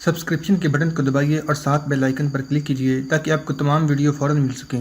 Subscription کے button کو دبائیے اور ساتھ بیل آئیکن پر کلک کیجیے تاکہ آپ کو تمام ویڈیو فوراً مل سکیں۔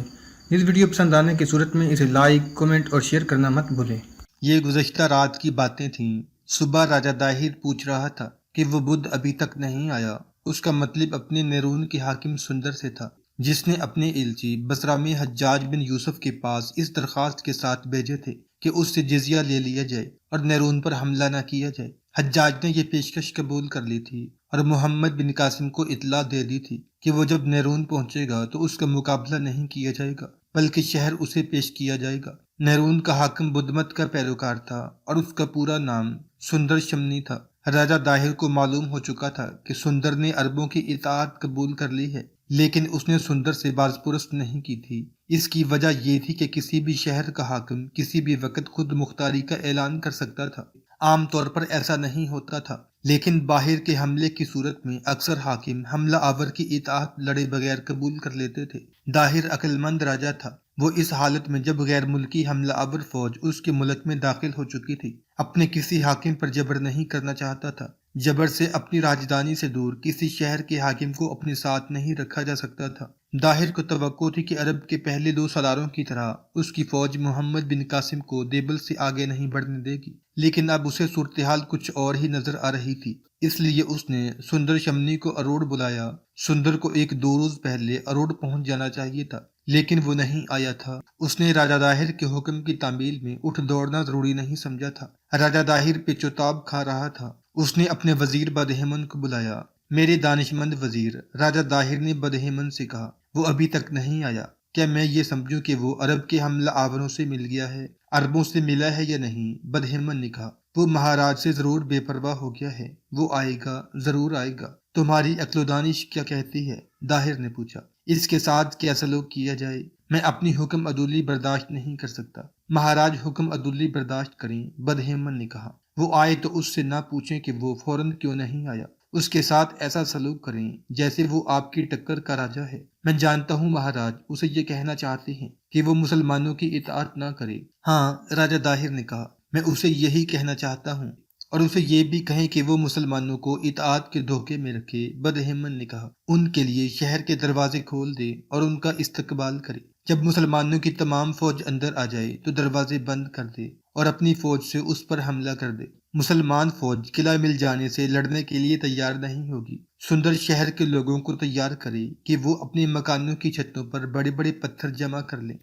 اس ویڈیو پسند آنے کی صورت میں اسے لائک، کمنٹ اور شیئر کرنا مت بھولیں۔ یہ گزشتہ رات کی باتیں تھیں۔ صبح راجہ داہر پوچھ رہا تھا کہ وہ بدھ ابھی تک نہیں آیا۔ اس کا مطلب اپنے نیرون کے حاکم سندر سے تھا، جس نے اپنے ایلچی بصرہ میں حجاج بن یوسف کے پاس اس درخواست کے ساتھ بھیجے تھے کہ اس سے جزیہ لے لیا جائے اور نیرون پر حملہ نہ کیا جائے۔ حجاج نے یہ پیشکش قبول کر لی تھی اور محمد بن قاسم کو اطلاع دے دی تھی کہ وہ جب نیرون پہنچے گا تو اس کا مقابلہ نہیں کیا جائے گا بلکہ شہر اسے پیش کیا جائے گا۔ نیرون کا حاکم بدھ مت کا پیروکار تھا اور اس کا پورا نام سندر شمنی تھا۔ راجہ داہر کو معلوم ہو چکا تھا کہ سندر نے عربوں کی اطاعت قبول کر لی ہے، لیکن اس نے سندر سے باز پرست نہیں کی تھی۔ اس کی وجہ یہ تھی کہ کسی بھی شہر کا حاکم کسی بھی وقت خود مختاری کا اعلان کر سکتا تھا۔ عام طور پر ایسا نہیں ہوتا تھا، لیکن باہر کے حملے کی صورت میں اکثر حاکم حملہ آور کی اطاعت لڑے بغیر قبول کر لیتے تھے۔ داہر عقل مند راجہ تھا۔ وہ اس حالت میں جب غیر ملکی حملہ آور فوج اس کے ملک میں داخل ہو چکی تھی اپنے کسی حاکم پر جبر نہیں کرنا چاہتا تھا۔ جبر سے اپنی راجدھانی سے دور کسی شہر کے حاکم کو اپنے ساتھ نہیں رکھا جا سکتا تھا۔ داہر کو توقع تھی کہ عرب کے پہلے 2 سالاروں کی طرح اس کی فوج محمد بن قاسم کو دیبل سے آگے نہیں بڑھنے دے گی، لیکن اب اسے صورتحال کچھ اور ہی نظر آ رہی تھی۔ اس لیے اس نے سندر شمنی کو اروڑ بلایا۔ سندر کو 1-2 روز پہلے اروڑ پہنچ جانا چاہیے تھا، لیکن وہ نہیں آیا تھا۔ اس نے راجہ داہر کے حکم کی تعمیل میں اٹھ دوڑنا ضروری نہیں سمجھا تھا۔ راجہ داہر پہ چوتاب کھا رہا تھا۔ اس نے اپنے وزیر بدہمن کو بلایا۔ میرے دانشمند وزیر، راجہ داہر نے بدہمن سے کہا، وہ ابھی تک نہیں آیا۔ کیا میں یہ سمجھوں کہ وہ عرب کے حملہ آوروں سے مل گیا ہے؟ عربوں سے ملا ہے یا نہیں؟ بدہمن نے کہا، وہ مہاراج سے ضرور بے پرواہ ہو گیا ہے۔ وہ آئے گا، ضرور آئے گا۔ تمہاری عقل و دانش کیا کہتی ہے؟ داہر نے پوچھا۔ اس کے ساتھ کیا سلوک کیا جائے؟ میں اپنی حکم عدولی برداشت نہیں کر سکتا۔ مہاراج حکم عدولی برداشت کریں، بدہمن نے کہا۔ وہ آئے تو اس سے نہ پوچھیں کہ وہ فوراً کیوں نہیں آیا۔ اس کے ساتھ ایسا سلوک کریں جیسے وہ آپ کی ٹکر کا راجہ ہے۔ میں جانتا ہوں مہاراج اسے یہ کہنا چاہتے ہیں کہ وہ مسلمانوں کی اطاعت نہ کرے۔ ہاں، راجہ داہر نے کہا، میں اسے یہی کہنا چاہتا ہوں، اور اسے یہ بھی کہیں کہ وہ مسلمانوں کو اطاعت کے دھوکے میں رکھے۔ بدہمن نے کہا، ان کے لیے شہر کے دروازے کھول دے اور ان کا استقبال کرے۔ جب مسلمانوں کی تمام فوج اندر آ جائے تو دروازے بند کر دے اور اپنی فوج سے اس پر حملہ کر دے۔ مسلمان فوج قلعہ مل جانے سے لڑنے کے لیے تیار نہیں ہوگی۔ سندر شہر کے لوگوں کو تیار کرے کہ وہ اپنے مکانوں کی چھتوں پر بڑے بڑے پتھر جمع کر لیں۔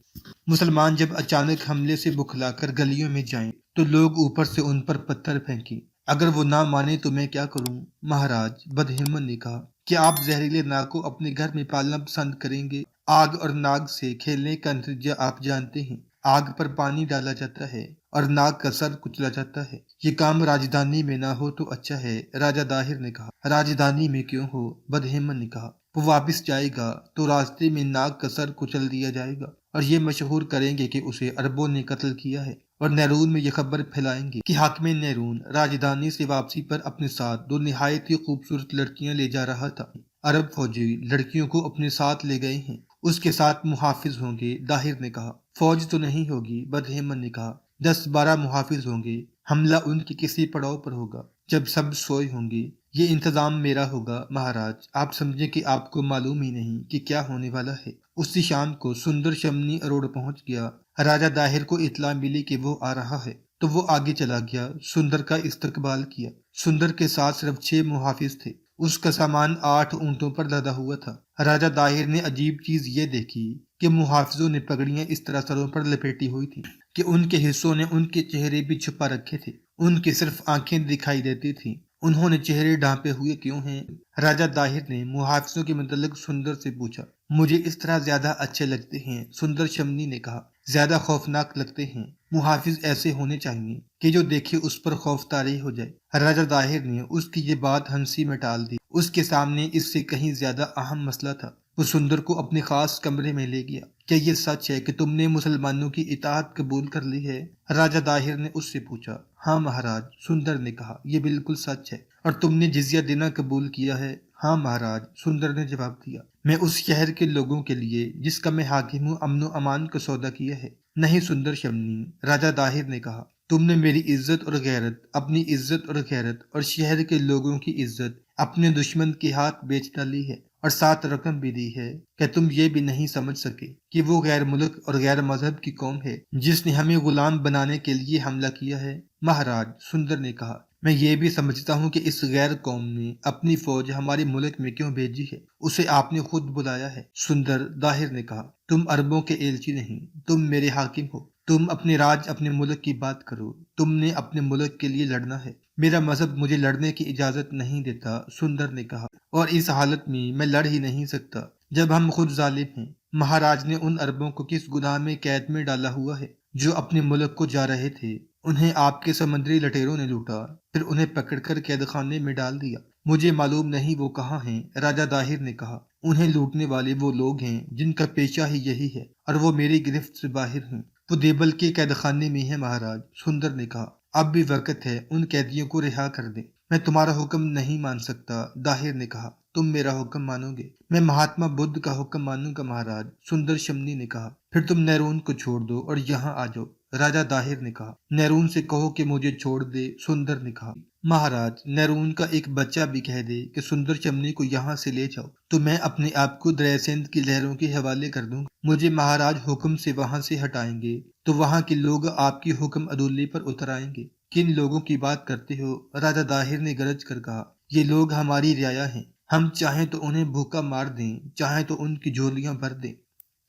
مسلمان جب اچانک حملے سے بکھلا کر گلیوں میں جائیں تو لوگ اوپر سے ان پر پتھر پھینکیں۔ اگر وہ نہ مانے تو میں کیا کروں؟ مہاراج، بدہمن نے کہا، کیا آپ زہریلے ناگ کو اپنے گھر میں پالنا پسند کریں گے؟ آگ اور ناگ سے کھیلنے کا نتیجہ آپ جانتے ہیں۔ آگ پر پانی ڈالا جاتا ہے اور ناگ کا سر کچلا جاتا ہے۔ یہ کام راجدھانی میں نہ ہو تو اچھا ہے، راجہ داہر نے کہا۔ راجدھانی میں کیوں ہو؟ بدہمن نے کہا۔ وہ واپس جائے گا تو راستے میں ناگ کا سر کچل دیا جائے گا اور یہ مشہور کریں گے کہ اسے عربوں نے قتل کیا ہے، اور نیرون میں یہ خبر پھیلائیں گے کہ حاکم نیرون راجدھانی سے واپسی پر اپنے ساتھ 2 نہایت ہی خوبصورت لڑکیاں لے جا رہا تھا۔ عرب فوجی لڑکیوں کو اپنے ساتھ لے گئے ہیں، اس کے ساتھ محافظ ہوں گے، داہر نے کہا۔ فوج تو نہیں ہوگی، بدہمن نے کہا، 10-12 محافظ ہوں گے۔ حملہ ان کے کسی پڑاؤ پر ہوگا جب سب سوئے ہوں گے۔ یہ انتظام میرا ہوگا مہاراج۔ آپ سمجھیں کہ آپ کو معلوم ہی نہیں کہ کیا ہونے والا ہے۔ اسی شام کو سندر شمنی اروڑ پہنچ گیا۔ راجہ داہر کو اطلاع ملی کہ وہ آ رہا ہے تو وہ آگے چلا گیا، سندر کا استقبال کیا۔ سندر کے ساتھ صرف 6 محافظ تھے۔ اس کا سامان 8 اونٹوں پر لدا ہوا تھا۔ راجہ داہر نے عجیب چیز یہ دیکھی کہ محافظوں نے پگڑیاں اس طرح سروں پر لپیٹی ہوئی تھی کہ ان کے حصوں نے ان کے چہرے بھی چھپا رکھے تھے۔ ان کی صرف آنکھیں دکھائی دیتی تھیں۔ انہوں نے چہرے ڈھانپے ہوئے کیوں ہیں؟ راجہ داہر نے محافظوں کے متعلق سندر سے پوچھا۔ مجھے اس طرح زیادہ اچھے لگتے ہیں، سندر شمنی نے کہا، زیادہ خوفناک لگتے ہیں۔ محافظ ایسے ہونے چاہیے کہ جو دیکھے اس پر خوف طاری ہو جائے۔ راجہ داہر نے اس کی یہ بات ہنسی میں ٹال دی۔ اس کے سامنے اس سے کہیں زیادہ اہم مسئلہ تھا۔ وہ سندر کو اپنے خاص کمرے میں لے گیا۔ کیا یہ سچ ہے کہ تم نے مسلمانوں کی اطاعت قبول کر لی ہے؟ راجہ داہر نے اس سے پوچھا۔ ہاں مہاراج، سندر نے کہا، یہ بالکل سچ ہے۔ اور تم نے جزیہ دینا قبول کیا ہے؟ ہاں مہاراج، سندر نے جواب دیا۔ میں اس شہر کے لوگوں کے لیے جس کا میں حاکم ہوں امن و امان کا سودا کیا ہے۔ نہیں سندر شمنی، راجہ داہر نے کہا، تم نے میری عزت اور غیرت، اپنی عزت اور غیرت اور شہر کے لوگوں کی عزت اپنے دشمن کے ہاتھ بیچ ڈالی ہے اور 7 رقم بھی دی ہے کہ تم یہ بھی نہیں سمجھ سکے کہ وہ غیر ملک اور غیر مذہب کی قوم ہے جس نے ہمیں غلام بنانے کے لیے حملہ کیا ہے۔ مہاراج، سندر نے کہا، میں یہ بھی سمجھتا ہوں کہ اس غیر قوم نے اپنی فوج ہمارے ملک میں کیوں بھیجی ہے، اسے آپ نے خود بلایا ہے۔ سندر داہر نے کہا، تم عربوں کے ایلچی نہیں، تم میرے حاکم ہو، تم اپنے راج اپنے ملک کی بات کرو، تم نے اپنے ملک کے لیے لڑنا ہے۔ میرا مذہب مجھے لڑنے کی اجازت نہیں دیتا، سندر نے کہا، اور اس حالت میں لڑ ہی نہیں سکتا جب ہم خود ظالم ہیں۔ مہاراج نے ان عربوں کو کس گناہ میں قید میں ڈالا ہوا ہے جو اپنے ملک کو جا رہے تھے؟ انہیں آپ کے سمندری لٹیروں نے لوٹا، پھر انہیں پکڑ کر قید خانے میں ڈال دیا۔ مجھے معلوم نہیں وہ کہاں ہیں، راجہ داہر نے کہا۔ انہیں لوٹنے والے وہ لوگ ہیں جن کا پیشہ ہی یہی ہے، اور وہ میری گرفت سے باہر ہیں۔ وہ دیبل کے قید خانے میں ہے مہاراج، سندر نے کہا۔ اب بھی وقت ہے، ان قیدیوں کو رہا کر دیں۔ میں تمہارا حکم نہیں مان سکتا، داہر نے کہا۔ تم میرا حکم مانو گے؟ میں مہاتما بدھ کا حکم مانوں گا مہاراج، سندر شمنی نے کہا۔ پھر تم نیرون کو چھوڑ دو اور یہاں آ جاؤ، راجہ داہر نے کہا۔ نیرون سے کہو کہ مجھے چھوڑ دے، سندر نے کہا۔ مہاراج، نیرون کا ایک بچہ بھی کہہ دے کہ سندر شمنی کو یہاں سے لے جاؤ تو میں اپنے آپ کو دریا سندھ کی لہروں کے حوالے کر دوں گا۔ مجھے مہاراج حکم سے وہاں سے ہٹائیں گے تو وہاں کے لوگ آپ کی حکم عدولی پر اتر آئیں گے۔ کن لوگوں کی بات کرتے ہو؟ راجہ داہر نے گرج کر کہا۔ یہ لوگ ہماری رعایا ہیں، ہم چاہیں تو انہیں بھوکا مار دیں، چاہیں تو ان کی جھولیاں بھر دیں۔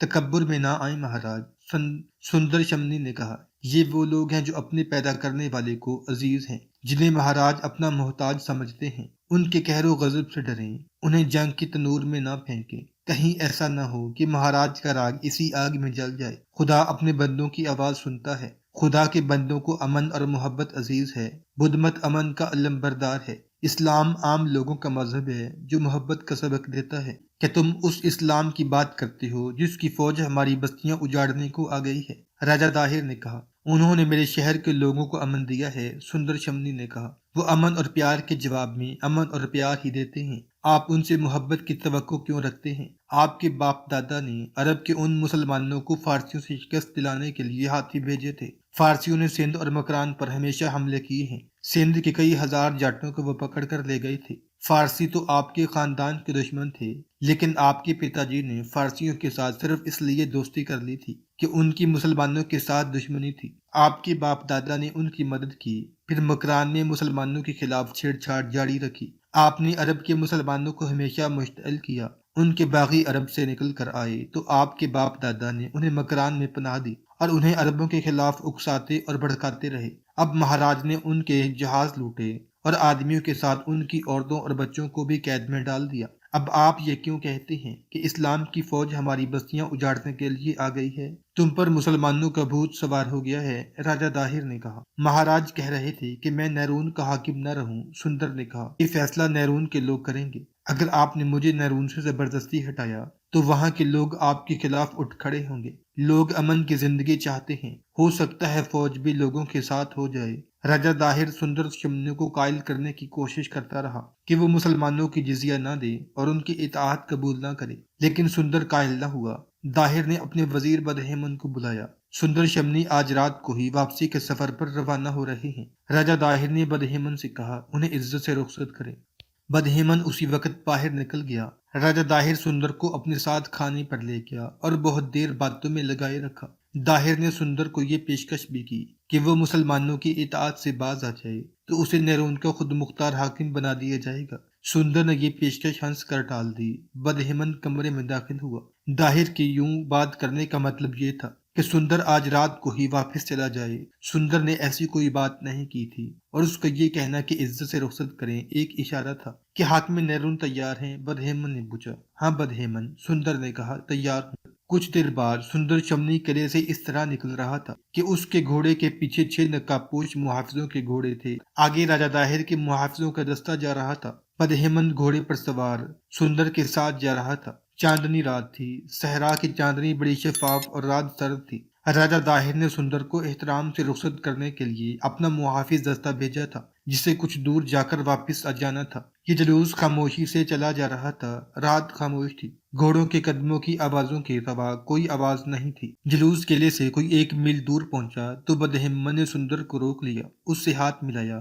تکبر میں نہ آئیں مہاراج، سندر شمنی نے کہا۔ یہ وہ لوگ ہیں جو اپنے پیدا کرنے والے کو عزیز ہیں، جنہیں مہاراج اپنا محتاج سمجھتے ہیں۔ ان کے قہر و غضب سے ڈریں، انہیں جنگ کی تنور میں نہ پھینکیں۔ کہیں ایسا نہ ہو کہ مہاراج کا راگ اسی آگ میں جل جائے۔ خدا اپنے بندوں کی آواز سنتا ہے، خدا کے بندوں کو امن اور محبت عزیز ہے۔ بدھ مت امن کا علمبردار ہے۔ اسلام عام لوگوں کا مذہب ہے جو محبت کا سبق دیتا ہے۔ کہ تم اس اسلام کی بات کرتے ہو جس کی فوج ہماری بستیاں اجاڑنے کو آ گئی ہے، راجہ داہر نے کہا۔ انہوں نے میرے شہر کے لوگوں کو امن دیا ہے، سندر شمنی نے کہا۔ وہ امن اور پیار کے جواب میں امن اور پیار ہی دیتے ہیں۔ آپ ان سے محبت کی توقع کیوں رکھتے ہیں؟ آپ کے باپ دادا نے عرب کے ان مسلمانوں کو فارسیوں سے شکست دلانے کے لیے ہاتھی بھیجے تھے۔ فارسیوں نے سندھ اور مکران پر ہمیشہ حملے کیے ہیں۔ سندھ کے کئی ہزار جاٹوں کو وہ پکڑ کر لے گئے تھے۔ فارسی تو آپ کے خاندان کے دشمن تھے، لیکن آپ کے پتا جی نے فارسیوں کے ساتھ صرف اس لیے دوستی کر لی تھی کہ ان کی مسلمانوں کے ساتھ دشمنی تھی۔ آپ کے باپ دادا نے ان کی مدد کی، پھر مکران میں مسلمانوں کے خلاف چھیڑ چھاڑ جاری رکھی۔ آپ نے عرب کے مسلمانوں کو ہمیشہ مشتعل کیا۔ ان کے باغی عرب سے نکل کر آئے تو آپ کے باپ دادا نے انہیں مکران میں پناہ دی اور انہیں عربوں کے خلاف اکساتے اور بھڑکاتے رہے۔ اب مہاراج نے ان کے جہاز لوٹے اور آدمیوں کے ساتھ ان کی عورتوں اور بچوں کو بھی قید میں ڈال دیا۔ اب آپ یہ کیوں کہتے ہیں کہ اسلام کی فوج ہماری بستیاں اجاڑنے کے لیے آ گئی ہے؟ تم پر مسلمانوں کا بھوت سوار ہو گیا ہے، راجہ داہر نے کہا۔ مہاراج کہہ رہے تھے کہ میں نیرون کا حاکم نہ رہوں، سندر نے کہا۔ یہ فیصلہ نیرون کے لوگ کریں گے۔ اگر آپ نے مجھے نیرون سے زبردستی ہٹایا تو وہاں کے لوگ آپ کے خلاف اٹھ کھڑے ہوں گے۔ لوگ امن کی زندگی چاہتے ہیں، ہو سکتا ہے فوج بھی لوگوں کے ساتھ ہو جائے۔ راجہ داہر سندر شمنی کو قائل کرنے کی کوشش کرتا رہا کہ وہ مسلمانوں کی جزیہ نہ دے اور ان کی اطاعت قبول نہ کرے، لیکن سندر قائل نہ ہوا۔ داہر نے اپنے وزیر بدہیمن کو بلایا۔ سندر شمنی آج رات کو ہی واپسی کے سفر پر روانہ ہو رہے ہیں۔ راجہ داہر نے بدہیمن سے کہا انہیں عزت سے رخصت کریں۔ بدہیمن اسی وقت باہر نکل گیا۔ راجہ داہر سندر کو اپنے ساتھ کھانے پر لے گیا اور بہت دیر باتوں میں لگائے رکھا۔ داہر نے سندر کو یہ پیشکش بھی کی کہ وہ مسلمانوں کی اطاعت سے باز آ جائے تو اسے نیرون کا خود مختار حاکم بنا دیا جائے گا۔ سندر نے یہ پیشکش ہنس کر ٹال دی۔ بدہیمن کمرے میں داخل ہوا۔ داہر کی یوں بات کرنے کا مطلب یہ تھا کہ سندر آج رات کو ہی واپس چلا جائے۔ سندر نے ایسی کوئی بات نہیں کی تھی اور اس کا یہ کہنا کہ عزت سے رخصت کریں ایک اشارہ تھا کہ حاکم نیرون تیار ہیں۔ بدہیمن نے پوچھا۔ ہاں بدہیمن، سندر نے کہا، تیار ہوں۔ کچھ دیر بعد سندر شمنی قلعے سے اس طرح نکل رہا تھا کہ اس کے گھوڑے کے پیچھے 6 نقاب پوش محافظوں کے گھوڑے تھے۔ آگے راجہ داہر کے محافظوں کا دستہ جا رہا تھا۔ بدہیمن گھوڑے پر سوار سندر کے ساتھ جا رہا تھا۔ چاندنی رات تھی، صحرا کی چاندنی بڑی شفاف اور رات سرد تھی۔ راجہ داہر نے سندر کو احترام سے رخصت کرنے کے لیے اپنا محافظ دستہ بھیجا تھا جسے کچھ دور جا کر واپس آ جانا تھا۔ یہ جلوس خاموشی سے چلا جا رہا تھا۔ رات خاموش تھی۔ گھوڑوں کے قدموں کی آوازوں کے سوا کوئی آواز نہیں تھی۔ جلوس قلعے سے کوئی 1 میل دور پہنچا تو بدہیمن نے سندر کو روک لیا، اس سے ہاتھ ملایا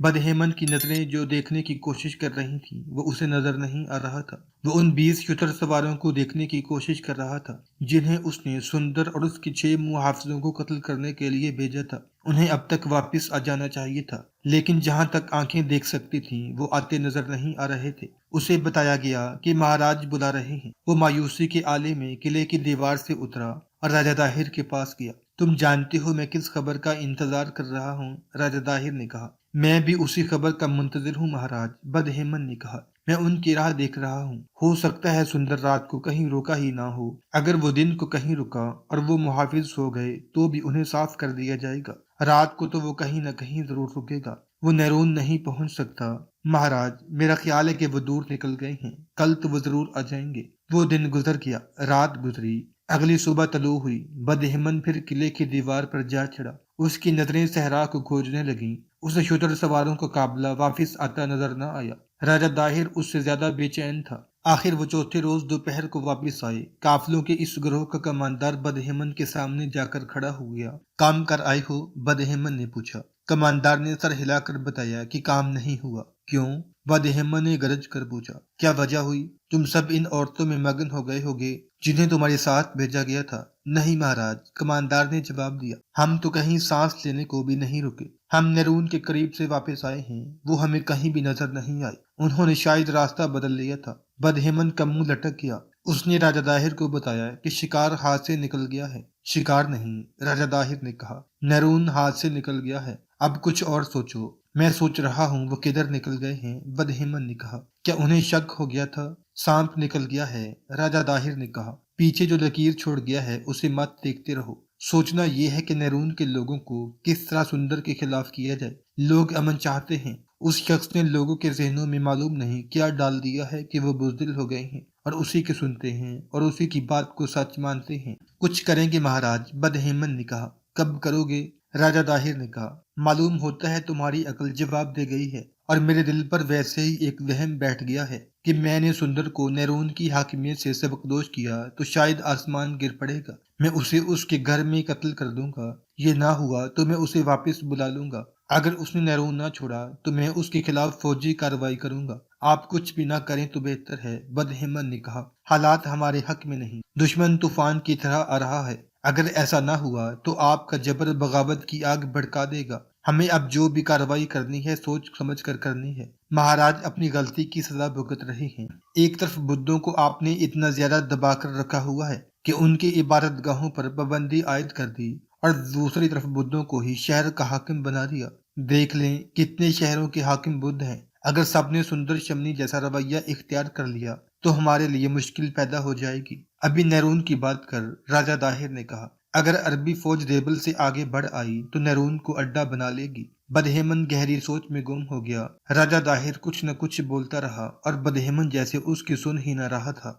بدہیمن کی نظریں جو دیکھنے کی کوشش کر رہی تھیں وہ اسے نظر نہیں آ رہا تھا۔ وہ ان 20 شتر سواروں کو دیکھنے کی کوشش کر رہا تھا جنہیں اس نے سندر اور اس کے 6 محافظوں کو قتل کرنے کے لیے بھیجا تھا۔ انہیں اب تک واپس آ جانا چاہیے تھا، لیکن جہاں تک آنکھیں دیکھ سکتی تھیں وہ آتے نظر نہیں آ رہے تھے۔ اسے بتایا گیا کہ مہاراج بلا رہے ہیں۔ وہ مایوسی کے آلے میں قلعے کی دیوار سے اترا اور راجہ داہر کے پاس گیا۔ تم جانتے ہو میں کس خبر کا انتظار کر رہا ہوں؟ راجہ داہر نے کہا۔ میں بھی اسی خبر کا منتظر ہوں مہاراج، بدہیمن نے کہا۔ میں ان کی راہ دیکھ رہا ہوں۔ ہو سکتا ہے سندر رات کو کہیں روکا ہی نہ ہو۔ اگر وہ دن کو کہیں رکا اور وہ محافظ سو گئے تو بھی انہیں صاف کر دیا جائے گا۔ رات کو تو وہ کہیں نہ کہیں ضرور رکے گا۔ وہ نیرون نہیں پہنچ سکتا مہاراج، میرا خیال ہے کہ وہ دور نکل گئے ہیں، کل تو وہ ضرور آ جائیں گے۔ وہ دن گزر گیا، رات گزری، اگلی صبح طلوع ہوئی۔ بدہمن پھر قلعے کی دیوار پر جا چڑھا۔ اس کی نظریں صحرا کو کھوجنے لگیں۔ اسے شتر سواروں کا قافلہ واپس آتا نظر نہ آیا۔ راجہ داہر اس سے زیادہ بے چین تھا۔ آخر وہ چوتھے روز دوپہر کو واپس آئے۔ قافلوں کے اس گروہ کا کماندار بدہمن کے سامنے جا کر کھڑا ہو گیا۔ کام کر آئے ہو؟ بدہمن نے پوچھا۔ کماندار نے سر ہلا کر بتایا کہ کام نہیں ہوا۔ کیوں؟ بدہمن نے گرج کر پوچھا۔ کیا وجہ ہوئی؟ تم سب ان عورتوں میں مگن ہو گئے ہوگے جنہیں تمہارے ساتھ بھیجا گیا تھا۔ نہیں مہاراج، کماندار نے جواب دیا، ہم تو کہیں سانس لینے کو بھی نہیں رکے۔ ہم نیرون کے قریب سے واپس آئے ہیں، وہ ہمیں کہیں بھی نظر نہیں آئے۔ انہوں نے شاید راستہ بدل لیا تھا۔ بدہمن کا منہ لٹک گیا۔ اس نے راجہ داہر کو بتایا کہ شکار ہاتھ سے نکل گیا ہے۔ شکار نہیں، راجہ داہر نے کہا، نیرون ہاتھ سے نکل گیا ہے۔ اب کچھ اور سوچو۔ میں سوچ رہا ہوں وہ کدھر نکل گئے ہیں، بدہمن نے کہا۔ کیا انہیں شک ہو گیا تھا؟ سانپ نکل گیا ہے، راجہ داہر نے کہا۔ پیچھے جو لکیر چھوڑ گیا ہے اسے مت دیکھتے رہو۔ سوچنا یہ ہے کہ نیرون کے لوگوں کو کس طرح سندر کے خلاف کیا جائے۔ لوگ امن چاہتے ہیں۔ اس شخص نے لوگوں کے ذہنوں میں معلوم نہیں کیا ڈال دیا ہے کہ وہ بزدل ہو گئے ہیں اور اسی کے سنتے ہیں اور اسی کی بات کو سچ مانتے ہیں۔ کچھ کریں گے مہاراج، بدہمن نے کہا۔ کب کرو گے؟ راجہ داہر نے کہا۔ معلوم ہوتا ہے تمہاری عقل جواب دے گئی ہے، اور میرے دل پر ویسے ہی ایک وہم بیٹھ گیا ہے کہ میں نے سندر کو نیرون کی حاکمیت سے سبکدوش کیا تو شاید آسمان گر پڑے گا۔ میں اسے اس کے گھر میں قتل کر دوں گا۔ یہ نہ ہوا تو میں اسے واپس بلا لوں گا۔ اگر اس نے نیرون نہ چھوڑا تو میں اس کے خلاف فوجی کارروائی کروں گا۔ آپ کچھ بھی نہ کریں تو بہتر ہے، بدہمن نے کہا۔ حالات ہمارے حق میں نہیں، دشمن طوفان کی طرح آ رہا ہے۔ اگر ایسا نہ ہوا تو آپ کا جبر بغاوت کی آگ بھڑکا دے گا۔ ہمیں اب جو بھی کارروائی کرنی ہے سوچ سمجھ کر کرنی ہے۔ مہاراج اپنی غلطی کی سزا بھگت رہے ہیں۔ ایک طرف بدھوں کو آپ نے اتنا زیادہ دبا کر رکھا ہوا ہے کہ ان کی عبادت گاہوں پر پابندی عائد کر دی، اور دوسری طرف بدھوں کو ہی شہر کا حاکم بنا دیا۔ دیکھ لیں کتنے شہروں کے حاکم بدھ ہیں۔ اگر سب نے سندر شمنی جیسا رویہ اختیار کر لیا تو ہمارے لیے مشکل پیدا ہو جائے گی۔ ابھی نیرون کی بات کر، راجہ داہر نے کہا۔ اگر عربی فوج دیبل سے آگے بڑھ آئی تو نیرون کو اڈا بنا لے گی۔ بدہمن گہری سوچ میں گم ہو گیا۔ راجہ داہر کچھ نہ کچھ بولتا رہا اور بدہمن جیسے اس کی سن ہی نہ رہا تھا۔